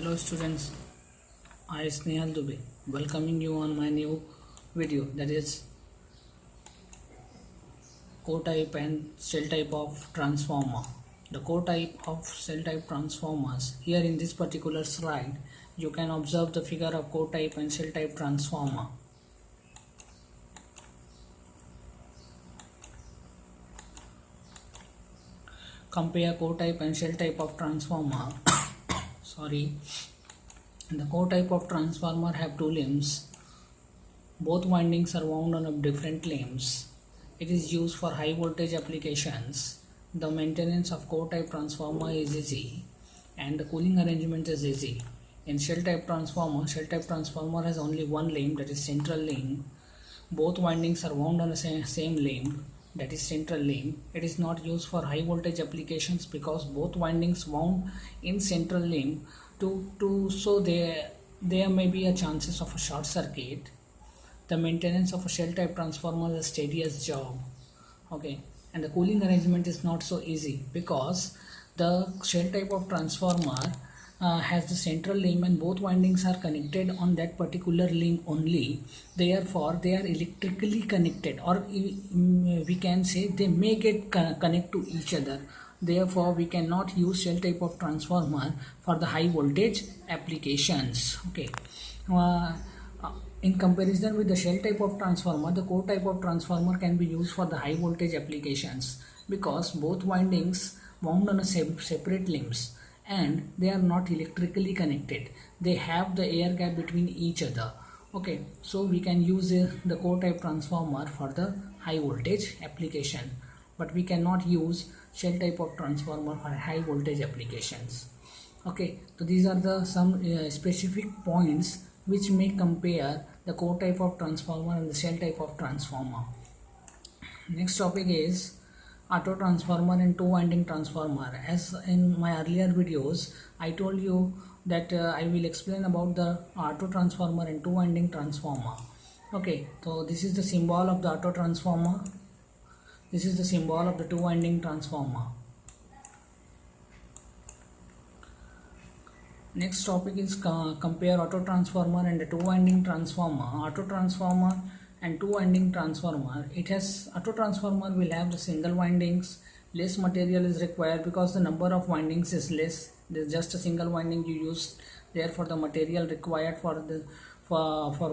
Hello students, I Snehal Dubey welcoming you on my new video, that is co-type and cell type of transformer. The co-type of cell type transformers. Here in this particular slide you can observe the figure of co-type and cell type transformer. Compare co-type and cell type of transformer. Sorry. The co-type of transformer have two limbs. Both windings are wound on different limbs. It is used for high voltage applications. The maintenance of co-type transformer is easy and the cooling arrangement is easy. In cell type transformer has only one limb, that is central limb. Both windings are wound on the same limb, that is central limb. It is not used for high voltage applications because both windings wound in central limb so there may be a chances of a short circuit. The maintenance of a cell type transformer is a tedious job. Okay, and the cooling arrangement is not so easy because the shell type of transformer has the central limb and both windings are connected on that particular limb only. Therefore they are electrically connected, or we can say they may get connect to each other. Therefore we cannot use shell type of transformer for the high voltage applications. Okay, in comparison with the shell type of transformer, the core type of transformer can be used for the high voltage applications because both windings wound on a separate limbs and they are not electrically connected. They have the air gap between each other. Okay, so we can use the core type transformer for the high voltage application, but we cannot use shell type of transformer for high voltage applications. Okay, so these are the some specific points which may compare the core type of transformer and the shell type of transformer. Next topic is auto transformer and two winding transformer. As in my earlier videos I told you that I will explain about the auto transformer and two winding transformer. Okay, so this is the symbol of the auto transformer, this is the symbol of the two winding transformer. Next topic is compare auto transformer and the two winding transformer. Auto transformer and two winding transformer. It has auto transformer will have the single windings. Less material is required because the number of windings is less. There's just a single winding you use. Therefore, the material required for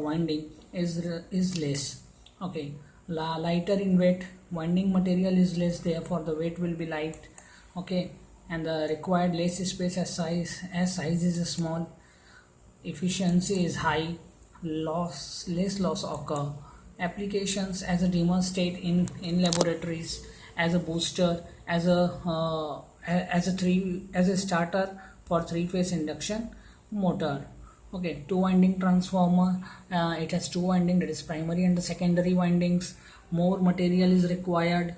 winding is less. Okay, lighter in weight. Winding material is less. Therefore, the weight will be light. Okay, and the required less space as size is small. Efficiency is high. Less loss occur. Applications as a demonstrate in laboratories, as a booster, as a starter for three-phase induction motor. Okay, two winding transformer. It has two winding, that is primary and the secondary windings. More material is required.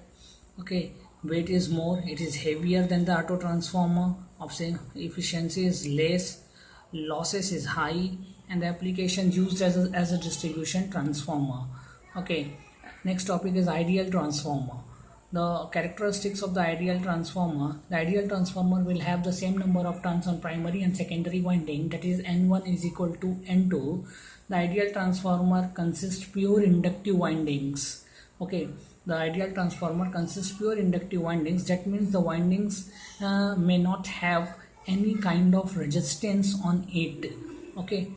Okay, weight is more, it is heavier than the auto transformer. Efficiency is less, losses is high, and the application used as a distribution transformer. Okay, next topic is ideal transformer. The characteristics of the ideal transformer. The ideal transformer will have the same number of turns on primary and secondary winding, that is N1 is equal to N2. The ideal transformer consists pure inductive windings. Okay, the ideal transformer consists pure inductive windings. That means the windings may not have any kind of resistance on it. Okay,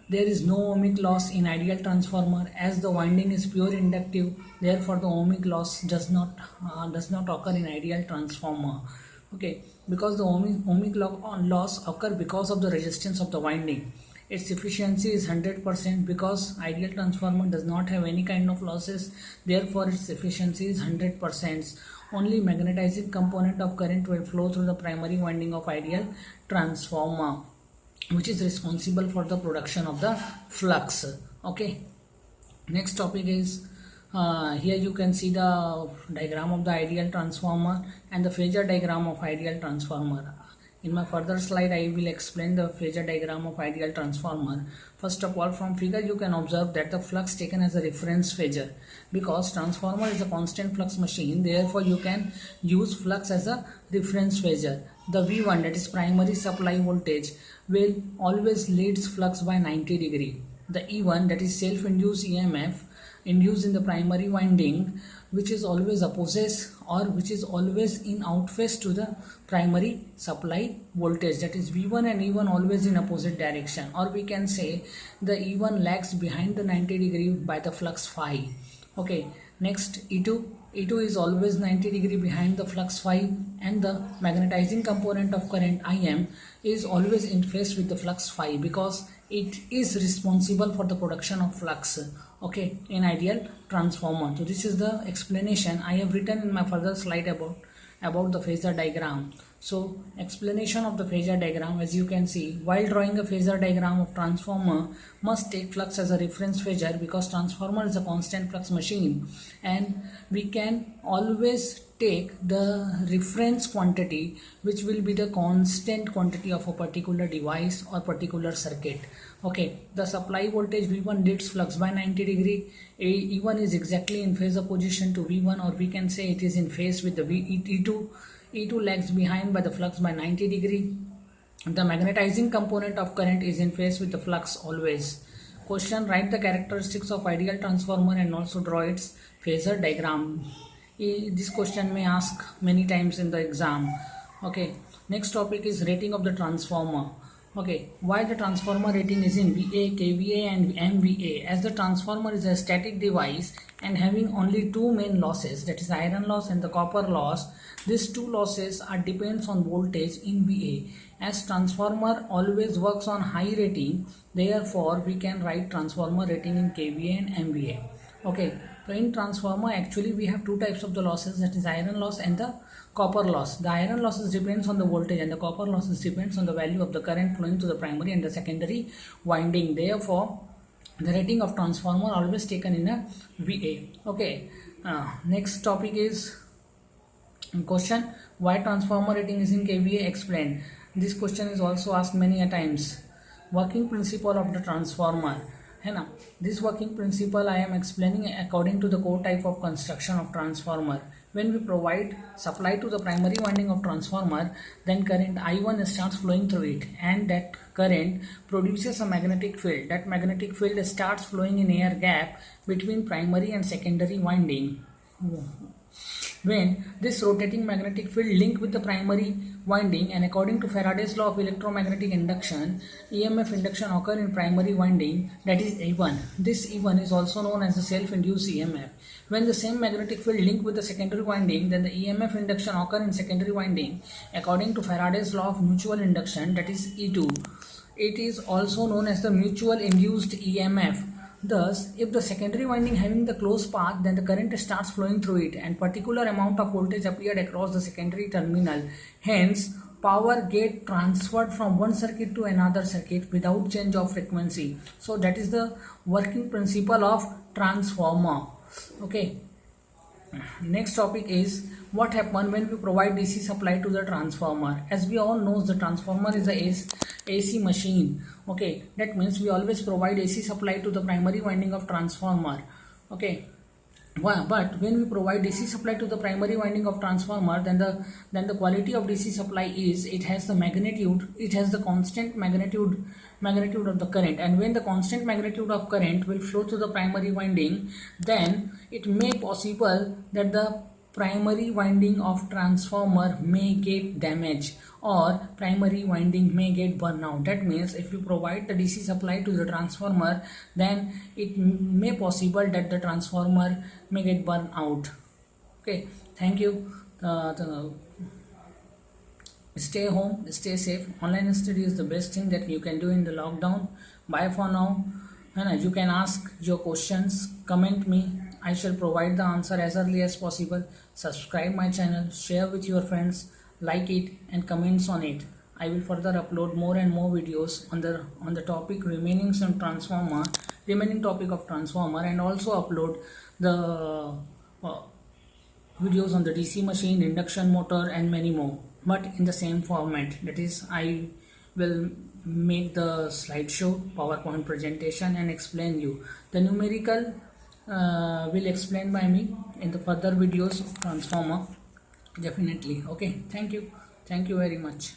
there is no ohmic loss in ideal transformer as the winding is pure inductive. Therefore, the ohmic loss does not occur in ideal transformer. Okay, because the ohmic loss occur because of the resistance of the winding. Its efficiency is 100% because ideal transformer does not have any kind of losses. Therefore, its efficiency is 100%. Only magnetizing component of current will flow through the primary winding of ideal transformer, which is responsible for the production of the flux. Okay, next topic is here you can see the diagram of the ideal transformer and the phasor diagram of ideal transformer. In my further slide I will explain the phasor diagram of ideal transformer. First of all, from figure you can observe that the flux taken as a reference phasor, because transformer is a constant flux machine, therefore you can use flux as a reference phasor. the V1, that is primary supply voltage, will always leads flux by 90 degree. The E1, that is self-induced EMF induced in the primary winding, which is always opposite or which is always in outphase to the primary supply voltage, that is V1 and E1 always in opposite direction, or we can say the E1 lags behind the 90 degree by the flux phi. Okay, next E2 is always 90 degree behind the flux phi, and the magnetizing component of current Im is always in phase with the flux phi because it is responsible for the production of flux, okay, in ideal transformer. So this is the explanation I have written in my further slide about the phasor diagram. So explanation of the phasor diagram, as you can see, while drawing a phasor diagram of transformer, must take flux as a reference phasor because transformer is a constant flux machine, and we can always take the reference quantity which will be the constant quantity of a particular device or particular circuit. Okay, the supply voltage V1 leads flux by 90 degree. E1 is exactly in phase opposition to V1, or we can say it is in phase with the E2. E2 lags behind by the flux by 90 degree. The magnetizing component of current is in phase with the flux always. Question: write the characteristics of ideal transformer and also draw its phasor diagram. This question may ask many times in the exam. Okay, next topic is rating of the transformer. Okay, why the transformer rating is in VA, KVA and MVA? As the transformer is a static device and having only two main losses, that is iron loss and the copper loss, these two losses are depends on voltage in VA. As transformer always works on high rating, therefore we can write transformer rating in KVA and MVA. Okay, so in transformer actually we have two types of the losses, that is iron loss and the copper loss. The iron losses depends on the voltage and the copper losses depends on the value of the current flowing to the primary and the secondary winding. Therefore, the rating of transformer always taken in a VA. Okay, next topic is question: why transformer rating is in KVA? Explain. This question is also asked many a times. Working principle of the transformer. है ना, this working principle I am explaining according to the core type of construction of transformer. When we provide supply to the primary winding of transformer, then current I1 starts flowing through it, and that current produces a magnetic field. That magnetic field starts flowing in air gap between primary and secondary winding. When this rotating magnetic field link with the primary winding, and according to Faraday's law of electromagnetic induction, EMF induction occur in primary winding, that is E1. This E1 is also known as the self-induced EMF. When the same magnetic field link with the secondary winding, then the EMF induction occur in secondary winding according to Faraday's law of mutual induction, that is E2. It is also known as the mutual induced EMF. Thus, if the secondary winding having the closed path, then the current starts flowing through it and particular amount of voltage appeared across the secondary terminal. Hence, power get transferred from one circuit to another circuit without change of frequency. So that is the working principle of transformer. Okay. Next topic is what happens when we provide DC supply to the transformer. As we all know, the transformer is a AC machine. Okay, that means we always provide AC supply to the primary winding of transformer. Okay, but when we provide DC supply to the primary winding of transformer, then the quality of DC supply is it has the magnitude, it has the constant magnitude of the current, and when the constant magnitude of current will flow to the primary winding, then it may possible that the primary winding of transformer may get damaged or primary winding may get burned out. That means if you provide the DC supply to the transformer, then it may possible that the transformer may get burned out. Okay, thank you. Stay home, stay safe. Online study is the best thing that you can do in the lockdown. Bye for now. And you can ask your questions, comment me. I shall provide the answer as early as possible. Subscribe my channel, share with your friends, like it and comments on it. I will further upload more and more videos on the topic remaining topic of transformer, and also upload the videos on the DC machine, induction motor and many more, but in the same format. That is, I will make the slideshow, PowerPoint presentation and explain you. The numerical will explain by me in the further videos of transformer, definitely. Okay, thank you. Thank you very much.